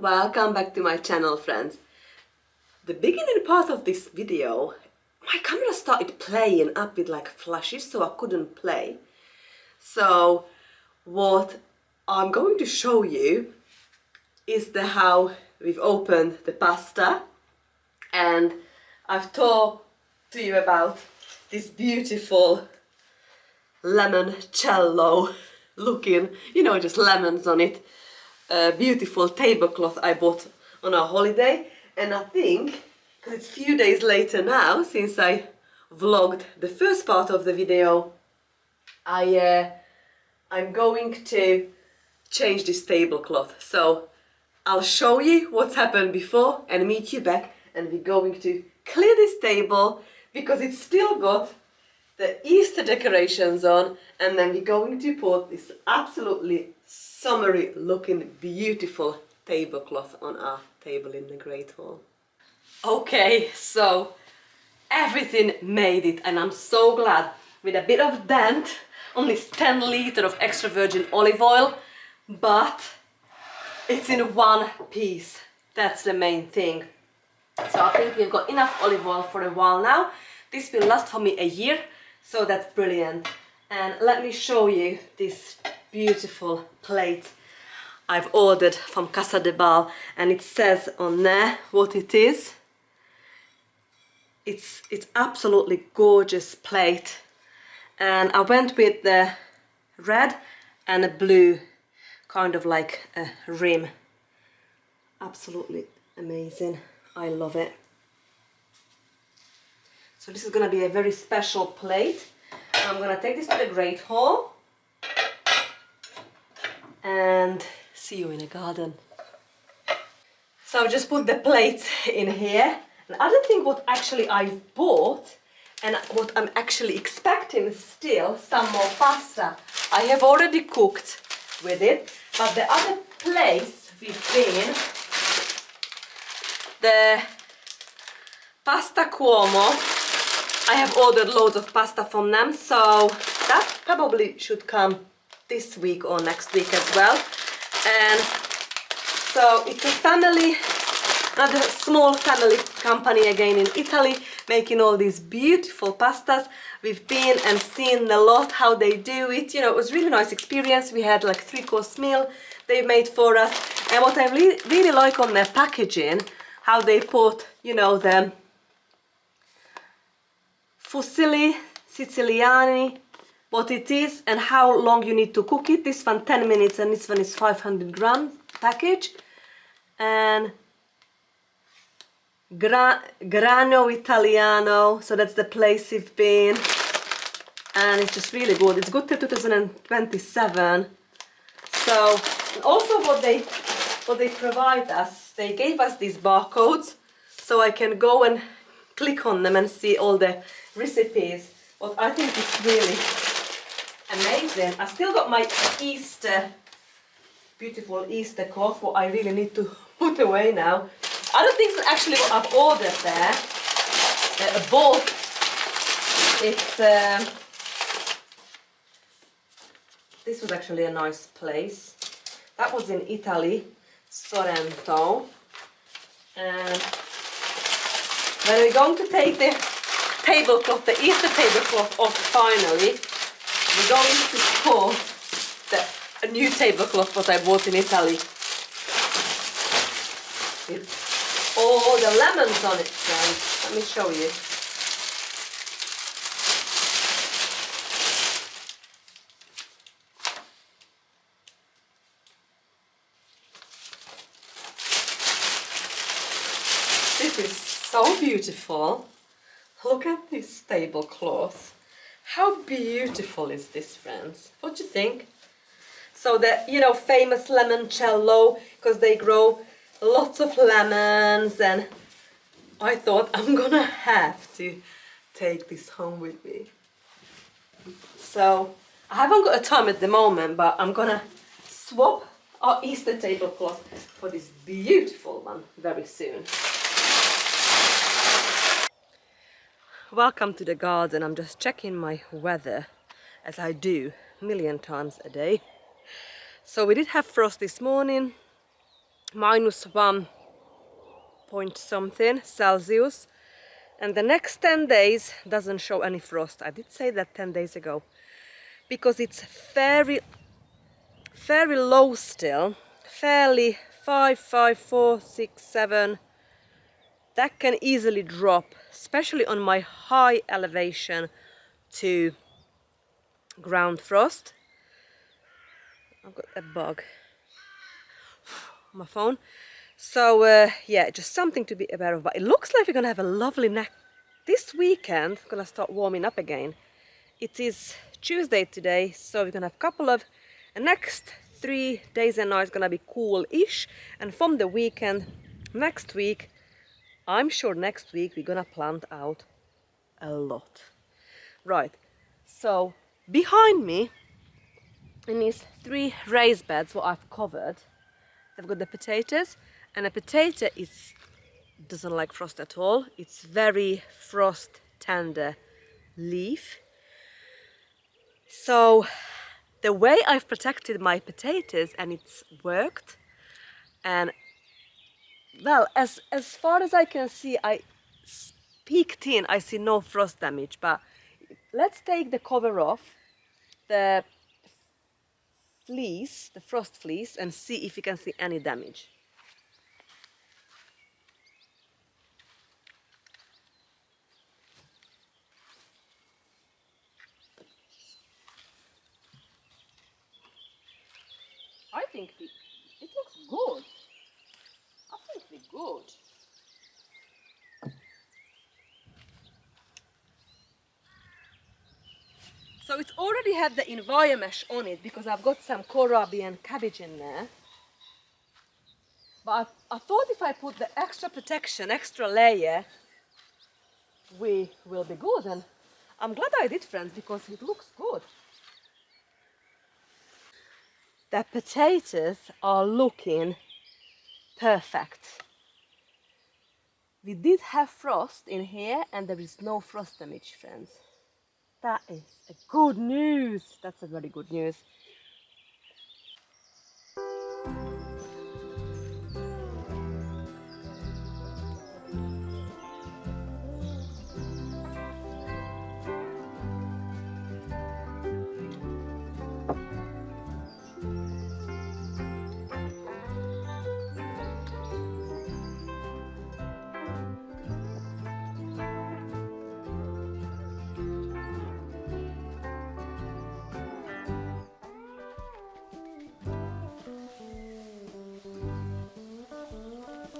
Welcome back to my channel, friends. The beginning part of this video, my camera started playing up with like flashes, so I couldn't play. So what I'm going to show you is how we've opened the pasta, and I've talked to you about this beautiful limoncello looking, just lemons on it, beautiful tablecloth I bought on our holiday. And I think, because it's a few days later now since I vlogged the first part of the video, I'm going to change this tablecloth. So I'll show you what's happened before and meet you back, and we're going to clear this table because it's still got the Easter decorations on, and then we're going to put this absolutely summery looking beautiful tablecloth on our table in the Great Hall. Okay, so everything made it, and I'm so glad. With a bit of dent, only 10 liters of extra virgin olive oil, but it's in one piece. That's the main thing. So I think we've got enough olive oil for a while now. This will last for me a year, so that's brilliant. And let me show you this beautiful plate I've ordered from Casa de Bal, and it says on there what it is. It's absolutely gorgeous plate, and I went with the red and a blue, kind of like a rim. Absolutely amazing. I love it. So this is going to be a very special plate. I'm going to take this to the Great Hall and see you in the garden. So I've just put the plates in here. And I don't think what actually I've bought and what I'm actually expecting still some more pasta. I have already cooked with it, but the other place we've been, the Pasta Cuomo, I have ordered loads of pasta from them, so that probably should come this week or next week as well. And so it's a family, another small family company again in Italy, making all these beautiful pastas. We've been and seen a lot how they do it. It was a really nice experience. We had like 3-course meal they made for us. And what I really like on their packaging, how they put, the fusilli siciliani, what it is and how long you need to cook it. This one 10 minutes and this one is 500 grams package. And Grano Italiano, so that's the place we've been, and it's just really good. It's good till 2027. So, and also what they provide us, they gave us these barcodes, so I can go and click on them and see all the recipes. What I think is really amazing. I still got my beautiful Easter cloth, what I really need to put away now. Other things that actually what I've ordered there, bought, it's, this was actually a nice place. That was in Italy, Sorrento. And when we're going to take the tablecloth, the Easter tablecloth off finally, we're going to put a new tablecloth what I bought in Italy. All the lemons on it, friends. Let me show you. This is so beautiful. Look at this tablecloth. How beautiful is this, friends? What do you think? So the, famous limoncello, because they grow lots of lemons, and I thought I'm gonna have to take this home with me. So I haven't got a time at the moment, but I'm gonna swap our Easter tablecloth for this beautiful one very soon. Welcome to the garden. I'm just checking my weather, as I do a million times a day. So we did have frost this morning, -1 point something Celsius, and the next 10 days doesn't show any frost. I did say that 10 days ago, because it's very low still, fairly 5, 5, 4, 6, 7. That can easily drop, especially on my high elevation, to ground frost. I've got a bug on my phone. So yeah, just something to be aware of. But it looks like we're gonna have a lovely this weekend. Gonna start warming up again. It is Tuesday today, so we're gonna have a couple of the next 3 days and nights gonna be cool-ish, and from the weekend next week, I'm sure next week we're gonna plant out a lot. Right, so behind me in these 3 raised beds what I've covered, I've got the potatoes, and a potato doesn't like frost at all. It's very frost tender leaf. So the way I've protected my potatoes, and it's worked, and well, as far as I can see, I peeked in, I see no frost damage. But let's take the cover off the fleece, the frost fleece, and see if you can see any damage. I think it looks good. I think we're good. So it's already had the Enviromesh on it because I've got some kohlrabi and cabbage in there. But I thought if I put the extra protection, extra layer, we will be good. And I'm glad I did, friends, because it looks good. The potatoes are looking perfect. We did have frost in here, and there is no frost damage, friends. That is a good news. That's a very good news.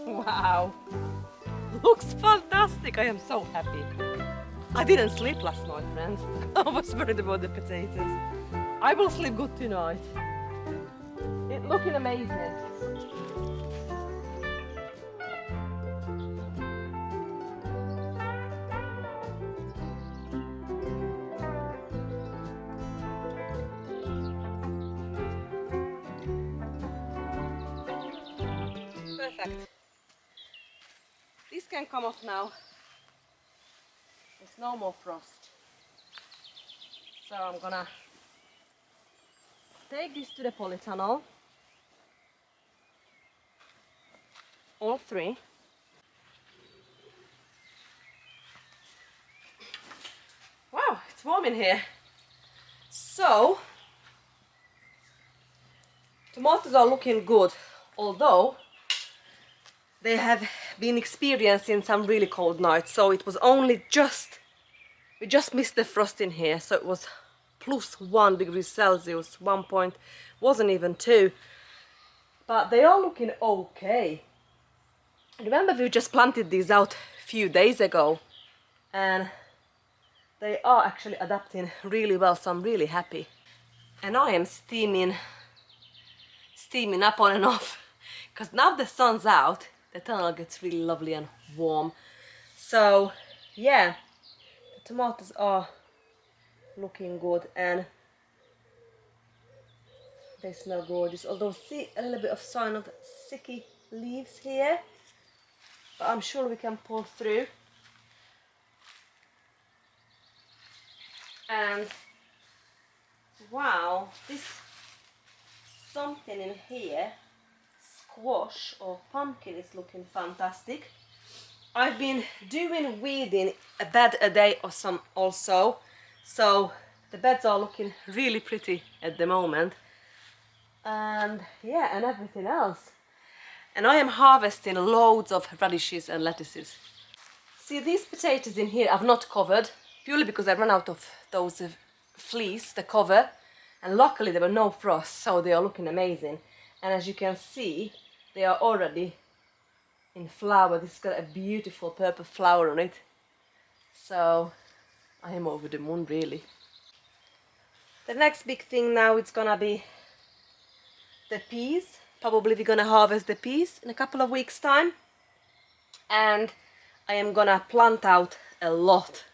Wow, looks fantastic. I am so happy. I didn't sleep last night, friends. I was worried about the potatoes. I will sleep good tonight. It's looking amazing. Perfect. This can come off now. There's no more frost. So I'm gonna take this to the polytunnel. All 3. Wow, it's warm in here. So, tomatoes are looking good, although they have been experiencing some really cold nights. So it was only we just missed the frost in here, so it was +1 degree Celsius, 1 point, wasn't even 2. But they are looking okay. Remember, we just planted these out a few days ago, and they are actually adapting really well, so I'm really happy. And I am steaming up on and off, because now the sun's out, the tunnel gets really lovely and warm. So yeah, the tomatoes are looking good and they smell gorgeous. Although see a little bit of sign of sicky leaves here, but I'm sure we can pull through. And wow, this something in here squash or pumpkin is looking fantastic. I've been doing weeding a bed a day or some also, so the beds are looking really pretty at the moment. And yeah, and everything else. And I am harvesting loads of radishes and lettuces. See, these potatoes in here I've not covered, purely because I ran out of those fleece, the cover, and luckily there were no frost, so they are looking amazing. And as you can see, they are already in flower. This has got a beautiful purple flower on it. So I am over the moon, really. The next big thing now is gonna be the peas. Probably we're gonna harvest the peas in a couple of weeks' time. And I am gonna plant out a lot.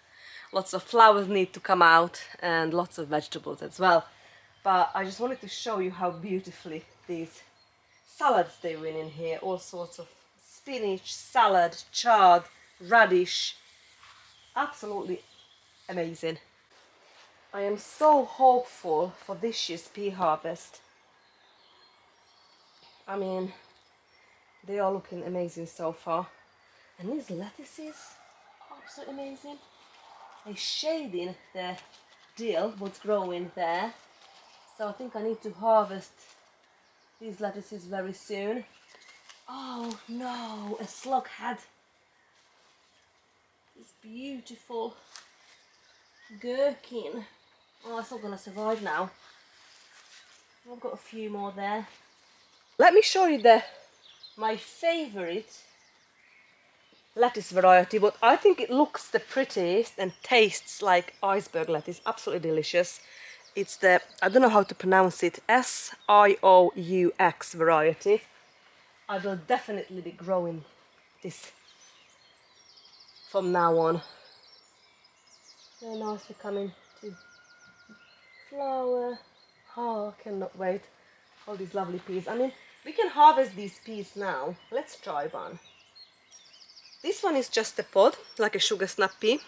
Lots of flowers need to come out and lots of vegetables as well. But I just wanted to show you how beautifully these salads they win in here. All sorts of spinach, salad, chard, radish. Absolutely amazing. I am so hopeful for this year's pea harvest. I mean, they are looking amazing so far. And these lettuces are absolutely amazing. They're shading the dill, what's growing there. So I think I need to harvest these lettuces very soon. Oh no, a slug had this beautiful gherkin. Oh, it's not gonna survive now. I've got a few more there. Let me show you my favorite lettuce variety, but I think it looks the prettiest and tastes like iceberg lettuce. Absolutely delicious. It's the, I don't know how to pronounce it, Sioux variety. I will definitely be growing this from now on. Very nicely coming to flower. Oh, I cannot wait. All these lovely peas. I mean, we can harvest these peas now. Let's try one. This one is just a pod, like a sugar snap pea.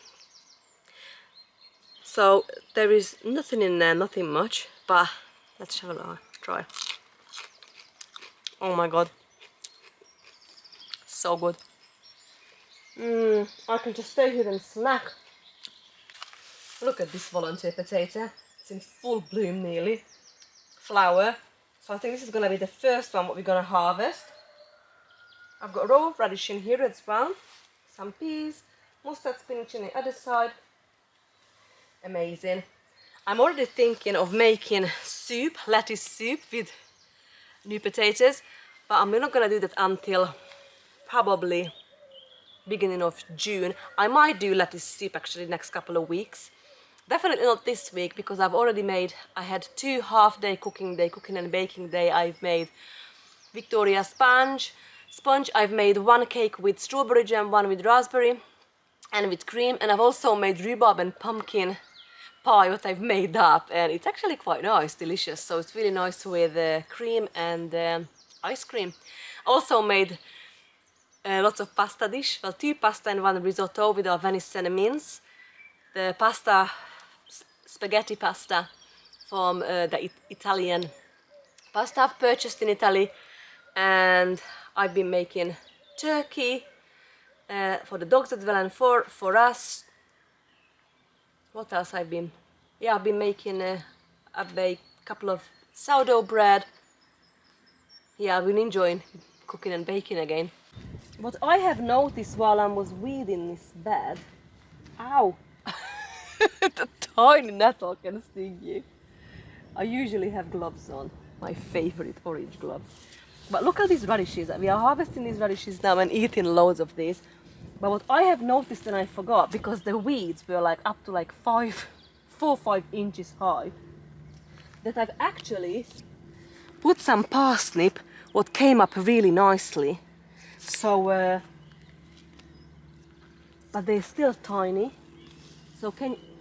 So there is nothing in there, nothing much, but let's have a try. Oh my god. So good. I can just stay here and snack. Look at this volunteer potato. It's in full bloom nearly. Flower. So I think this is going to be the first one what we're going to harvest. I've got a row of radish in here as well. Some peas, mustard spinach on the other side. Amazing. I'm already thinking of making soup, lettuce soup with new potatoes. But I'm not going to do that until probably beginning of June. I might do lettuce soup actually next couple of weeks. Definitely not this week because I've already made, I had 2 half-day cooking and baking day. I've made Victoria sponge. I've made 1 cake with strawberry jam, 1 with raspberry and with cream. And I've also made rhubarb and pumpkin pie, what I've made up. And it's actually quite nice, delicious. So it's really nice with cream and ice cream. Also made lots of pasta dish. Well, 2 pasta and 1 risotto with our venison mince. The pasta, spaghetti pasta from the Italian pasta I've purchased in Italy, and I've been making turkey for the dogs as well and for us. What else I've been? Yeah, I've been making a couple of sourdough bread. Yeah, I've been enjoying cooking and baking again. What I have noticed while I was weeding this bed, ow! The tiny nettle can sting you. I usually have gloves on, my favorite orange gloves. But look at these radishes. We are harvesting these radishes now and eating loads of these. But what I have noticed and I forgot, because the weeds were like up to like 4 or 5 inches high, that I've actually put some parsnip, what came up really nicely. So, but they're still tiny. So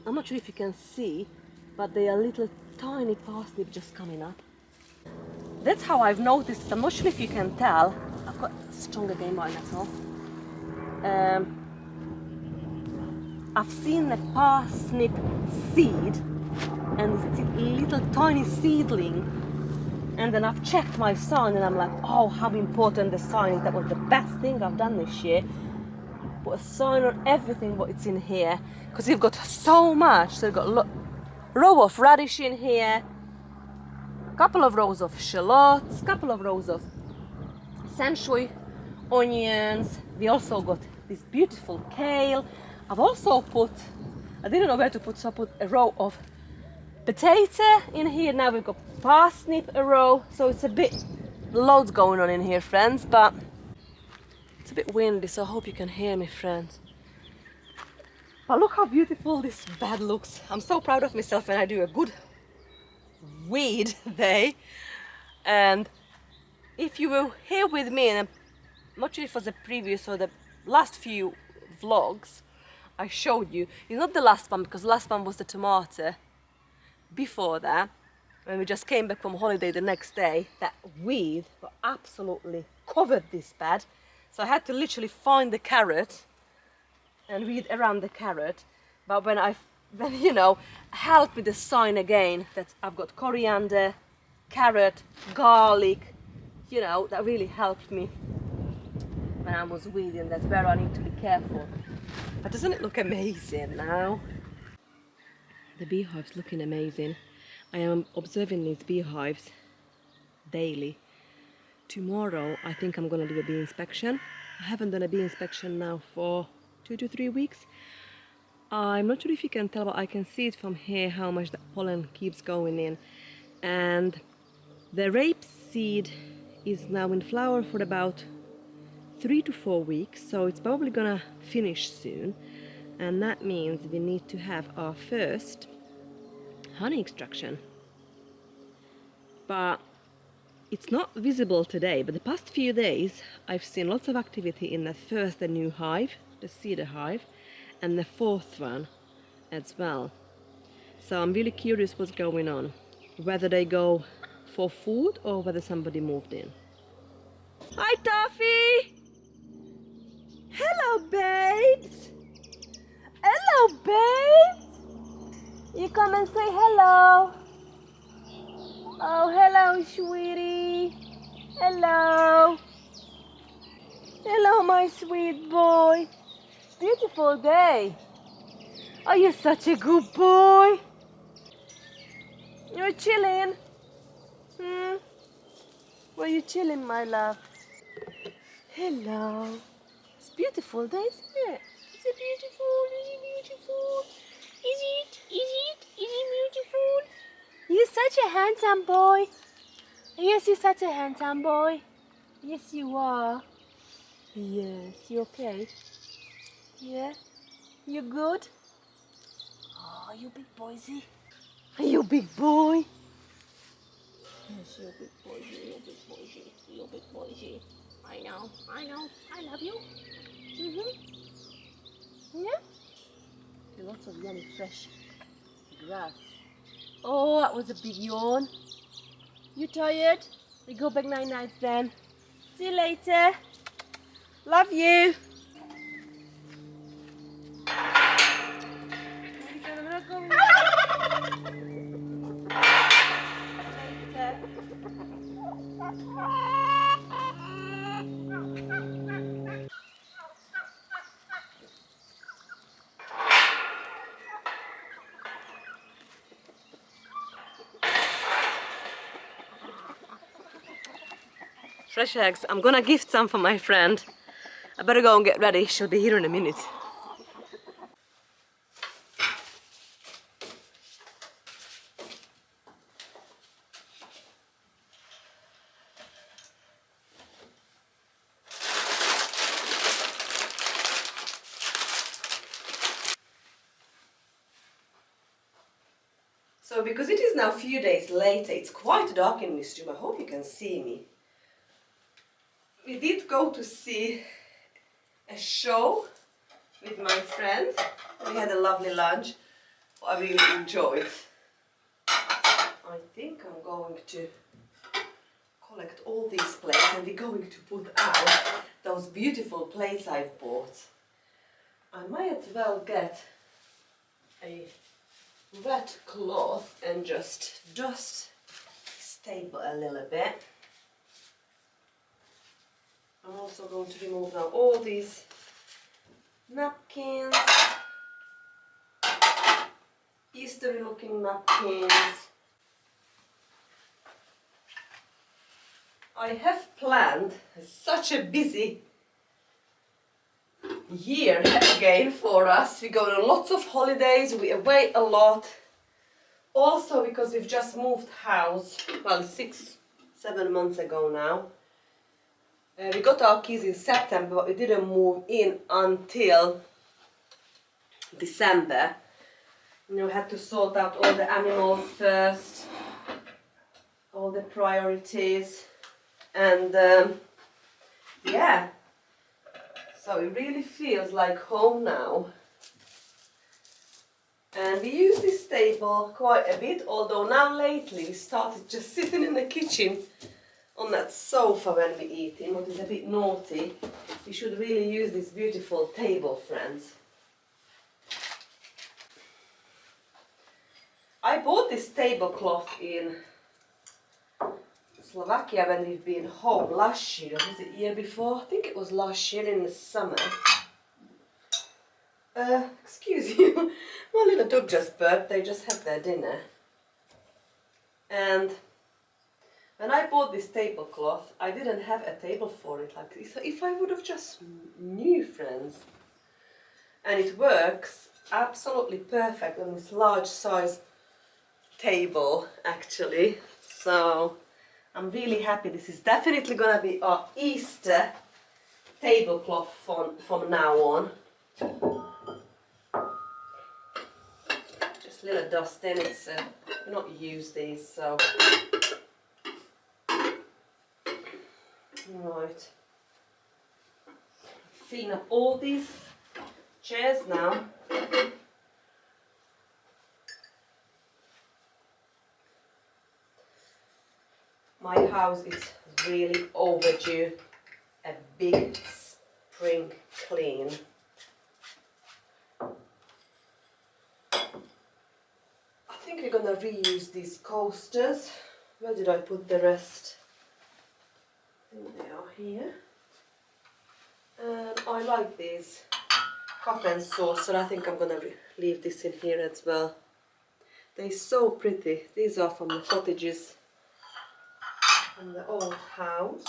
I'm not sure if you can see, but they are little tiny parsnip just coming up. That's how I've noticed it. I'm not sure if you can tell. I've got stronger game by nettle. I've seen the parsnip seed and it's a little tiny seedling And then I've checked my sign and I'm like, oh, how important the sign is. That was the best thing I've done this year. Put a sign on everything what it's in here, because you've got so much. So you've got a row of radish in here, couple of rows of shallots, couple of rows of sanshui onions. We also got this beautiful kale. I've also put, I didn't know where to put, so I put a row of potato in here. Now we've got parsnip a row, so it's a bit loads going on in here, friends, but it's a bit windy, so I hope you can hear me, friends. But look how beautiful this bed looks. I'm so proud of myself when I do a good weed day. And if you were here with me, and I'm not sure if it was the previous or the last few vlogs I showed you, it's not the last one because the last one was the tomato. Before that, when we just came back from holiday the next day, that weed absolutely covered this bed. So I had to literally find the carrot and weed around the carrot. But when you know, helped with the sign again that I've got coriander, carrot, garlic, you know, that really helped me when I was weeding. That's where I need to be careful. But doesn't it look amazing now? The beehives looking amazing. I am observing these beehives daily. Tomorrow I think I'm gonna do a bee inspection. I haven't done a bee inspection now for 2 to 3 weeks. I'm not sure if you can tell, but I can see it from here how much the pollen keeps going in. And the rapeseed is now in flower for about 3 to 4 weeks, so it's probably gonna finish soon. And that means we need to have our first honey extraction. But it's not visible today, but the past few days I've seen lots of activity in the new hive, the cedar hive, and the fourth one as well. So I'm really curious what's going on, whether they go for food or whether somebody moved in. Hi Toffee! Hello babes! Hello babes! You come and say hello. Oh, hello sweetie. Hello. Hello my sweet boy. Beautiful day. Oh, you're such a good boy. You're chilling. Where you chilling, my love? Hello. It's a beautiful day, isn't it? Is it beautiful? Is it beautiful? Is it? Is it? Is it beautiful? You're such a handsome boy. Yes, you're such a handsome boy. Yes, you are. Yes, you okay? Yeah? You good? Oh, you big boysy. You big boy. Yes, you big boysy, you big boysy, you big boysy. I know, I know. I love you. Yeah? Lots of yummy fresh grass. Oh, that was a big yawn. You tired? We go back night nights then. See you later. Love you. Fresh eggs. I'm gonna gift some for my friend. I better go and get ready. She'll be here in a minute. So because it is now a few days later, it's quite dark in this room. I hope you can see me. We did go to see a show with my friend. We had a lovely lunch. I really enjoyed. I think I'm going to collect all these plates and we're going to put out those beautiful plates I've bought. I might as well get a wet cloth and just dust this table a little bit. I'm also going to remove now all these napkins, Eastery looking napkins. I have planned such a busy year again for us. We go on lots of holidays, we away a lot. Also because we've just moved house, well 6-7 months ago now. We got our keys in September, but we didn't move in until December. You know, we had to sort out all the animals first, all the priorities, and yeah, so it really feels like home now. And we use this table quite a bit, although now lately we started just sitting in the kitchen on that sofa when we eat, what is a bit naughty. We should really use this beautiful table, friends. I bought this tablecloth in Slovakia when we've been home last year. Was it the year before? I think it was last year in the summer. Excuse you, my little dog just burped. They just had their dinner. And when I bought this tablecloth, I didn't have a table for it like this. So if I would have just knew, friends. And it works absolutely perfect on this large size table, actually. So I'm really happy. This is definitely gonna be our Easter tablecloth from now on. Just a little dust in. It's we not use these, so right. Clean up all these chairs now. My house is really overdue a big spring clean. I think we're gonna reuse these coasters. Where did I put the rest? I think they are here. And I like these cup and saucer. I think I'm gonna leave this in here as well. They're so pretty. These are from the cottages from the old house.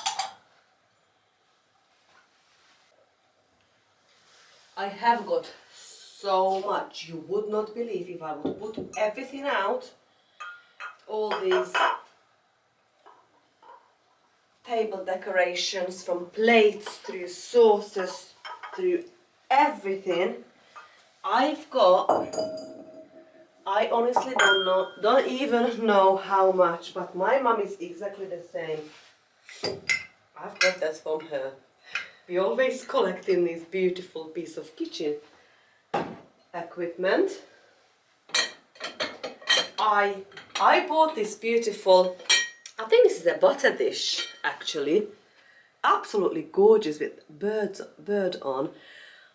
I have got so much, you would not believe if I would put everything out. All these table decorations, from plates through saucers through everything. I honestly don't even know how much, but my mum is exactly the same. I've got that from her. We always collecting this beautiful piece of kitchen equipment. I bought this beautiful, I think this is a butter dish actually. Absolutely gorgeous with bird on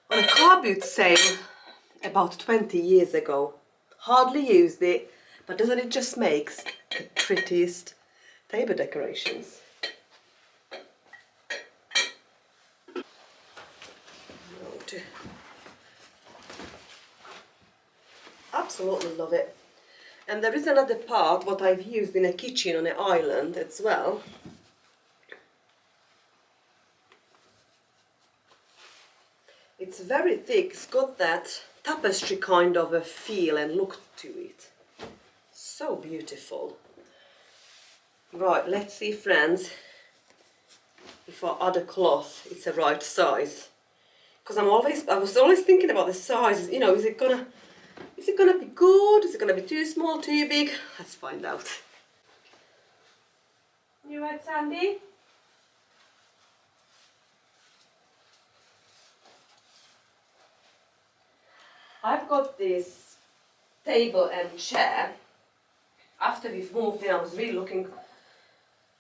a car boot sale about 20 years ago. Hardly used it, but doesn't it just makes the prettiest table decorations? Absolutely love it. And there is another part what I've used in a kitchen on an island as well. It's very thick, it's got that tapestry kind of a feel and look to it. So beautiful. Right, let's see, friends, if our other cloth is the right size. Because I was always thinking about the sizes, you know, is it gonna be good? Is it gonna be too small, too big? Let's find out. You right, Sandy? I've got this table and chair. After we've moved in, I was really looking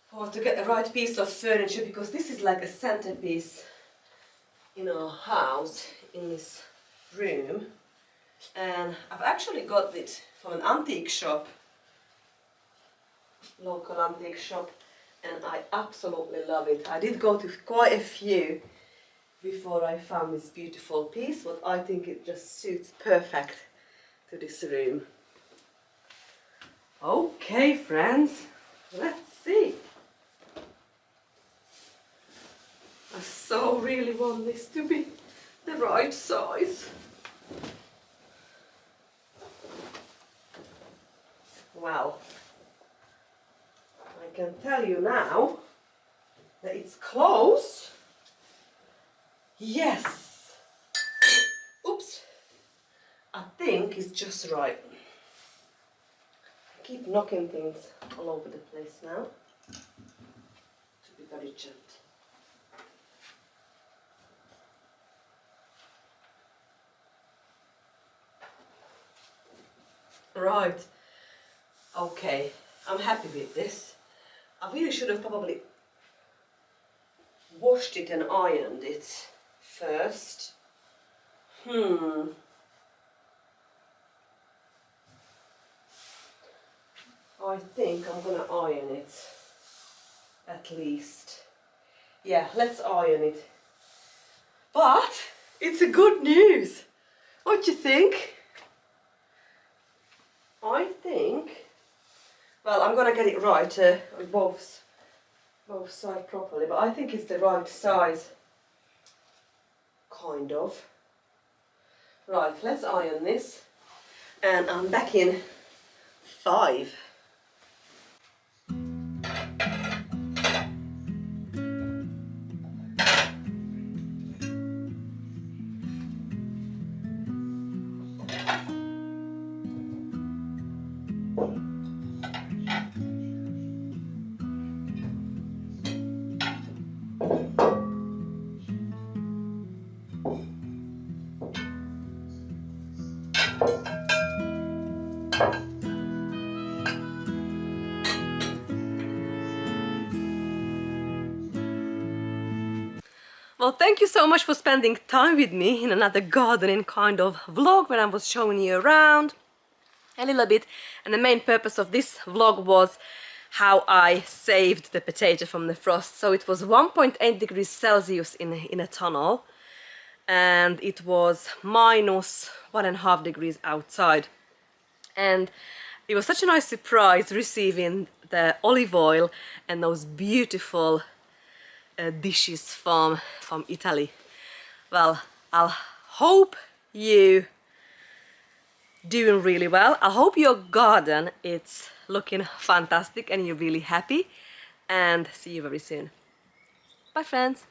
forward to get the right piece of furniture, because this is like a centerpiece in our house, in this room. And I've actually got it from an antique shop local antique shop, and I absolutely love it. I did go to quite a few before I found this beautiful piece, but I think it just suits perfect to this room. Okay, friends, let's see. I so really want this to be the right size. Well, I can tell you now that it's close. Yes. Oops. I think it's just right. I keep knocking things all over the place now. To be very gentle. Right. Okay. I'm happy with this. I really should have probably washed it and ironed it first. I think I'm gonna iron it, at least. Yeah, let's iron it. But it's a good news. What do you think? I think, well, I'm gonna get it right on both sides properly, but I think it's the right size, kind of. Right, let's iron this, and I'm back in 5. Well, thank you so much for spending time with me in another gardening kind of vlog where I was showing you around a little bit. And the main purpose of this vlog was how I saved the potato from the frost. So it was 1.8 degrees Celsius in a tunnel, and it was minus 1.5 degrees outside. And it was such a nice surprise receiving the olive oil and those beautiful dishes from Italy. Well, I'll hope you doing really well. I hope your garden is looking fantastic and you're really happy, and see you very soon. Bye, friends.